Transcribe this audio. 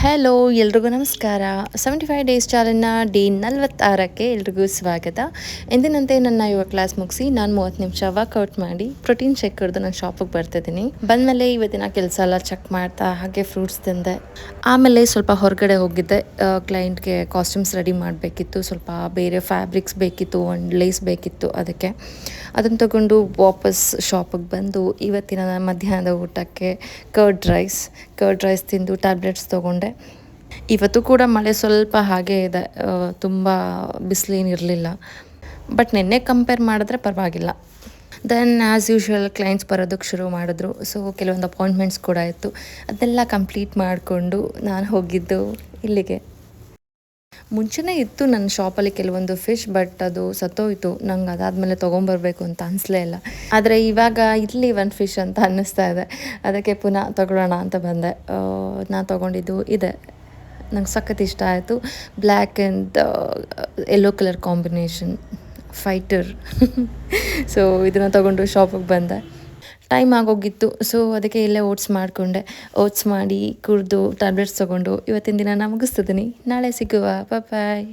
Hello ಎಲ್ರಿಗೂ ನಮಸ್ಕಾರ. 75 days ಚಾಲೆಂಜ್ನ day 46ಕ್ಕೆ ಎಲ್ರಿಗೂ ಸ್ವಾಗತ. ಎಂದಿನಂತೆ ನನ್ನ ಯೋಗ ಕ್ಲಾಸ್ ಮುಗಿಸಿ ನಾನು 30 ನಿಮಿಷ ವರ್ಕೌಟ್ ಮಾಡಿ ಪ್ರೋಟೀನ್ ಶೇಕ್ ಕುಡಿದು ನಾನು ಶಾಪಿಗೆ ಬರ್ತಿದ್ದೀನಿ. ಬಂದಮೇಲೆ ಇವತ್ತಿನ ಕೆಲಸ ಎಲ್ಲ ಚೆಕ್ ಮಾಡ್ತಾ ಹಾಗೆ ಫ್ರೂಟ್ಸ್ ತಿಂದೆ. ಆಮೇಲೆ ಸ್ವಲ್ಪ ಹೊರಗಡೆ ಹೋಗಿದ್ದೆ. ಕ್ಲೈಂಟ್ಗೆ ಕಾಸ್ಟ್ಯೂಮ್ಸ್ ರೆಡಿ ಮಾಡಬೇಕಿತ್ತು, ಸ್ವಲ್ಪ ಬೇರೆ ಫ್ಯಾಬ್ರಿಕ್ಸ್ ಬೇಕಿತ್ತು, ಒಂದು ಲೇಸ್ ಬೇಕಿತ್ತು. ಅದನ್ನು ತಗೊಂಡು ವಾಪಸ್ ಶಾಪಿಗೆ ಬಂದು ಇವತ್ತಿನ ಮಧ್ಯಾಹ್ನದ ಊಟಕ್ಕೆ ಕರ್ಡ್ ರೈಸ್ ತಿಂದು ಟ್ಯಾಬ್ಲೆಟ್ಸ್ ತೊಗೊಂಡೆ. ಇವತ್ತು ಕೂಡ ಮಳೆ ಸ್ವಲ್ಪ ಹಾಗೇ ಇದೆ, ತುಂಬ ಬಿಸಿಲೇನಿರಲಿಲ್ಲ. ಬಟ್ ನಿನ್ನೆ ಕಂಪೇರ್ ಮಾಡಿದ್ರೆ ಪರವಾಗಿಲ್ಲ. ದೆನ್ ಆ್ಯಸ್ ಯೂಶ್ವಲ್ ಕ್ಲೈಂಟ್ಸ್ ಬರೋದಕ್ಕೆ ಶುರು ಮಾಡಿದ್ರು. ಸೊ ಕೆಲವೊಂದು ಅಪಾಯಿಂಟ್ಮೆಂಟ್ಸ್ ಕೂಡ ಇತ್ತು, ಅದೆಲ್ಲ ಕಂಪ್ಲೀಟ್ ಮಾಡಿಕೊಂಡು ನಾನು ಹೋಗಿದ್ದು ಇಲ್ಲಿಗೆ. ಮುಂಚೆನೇ ಇತ್ತು ನನ್ನ ಶಾಪಲ್ಲಿ ಕೆಲವೊಂದು ಫಿಶ್, ಬಟ್ ಅದು ಸತ್ತೋಯ್ತು. ನಂಗೆ ಅದಾದಮೇಲೆ ತೊಗೊಂಬರ್ಬೇಕು ಅಂತ ಅನಿಸ್ಲೇ ಇಲ್ಲ. ಆದರೆ ಇವಾಗ ಇಲ್ಲಿ ಒಂದು ಫಿಶ್ ಅಂತ ಅನ್ನಿಸ್ತಾ ಇದೆ, ಅದಕ್ಕೆ ಪುನಃ ತೊಗೊಳ್ಳೋಣ ಅಂತ ಬಂದೆ. ನಾನು ತೊಗೊಂಡಿದ್ದು ಇದೆ, ನಂಗೆ ಸಖತ್ ಇಷ್ಟ ಆಯಿತು. Black and yellow colour combination fighter. So ಇದನ್ನು ತೊಗೊಂಡು ಶಾಪಿಗೆ ಬಂದೆ. ಟೈಮ್ ಆಗೋಗಿತ್ತು, ಸೊ ಅದಕ್ಕೆ ಇಲ್ಲೇ ಓಟ್ಸ್ ಮಾಡಿ ಕುಡಿದು ಟ್ಯಾಬ್ಲೆಟ್ಸ್ ತೊಗೊಂಡು ಇವತ್ತಿನ ದಿನ ಮುಗಿಸ್ತಿದ್ದೀನಿ. ನಾಳೆ ಸಿಗುವ. ಬಾಯ್.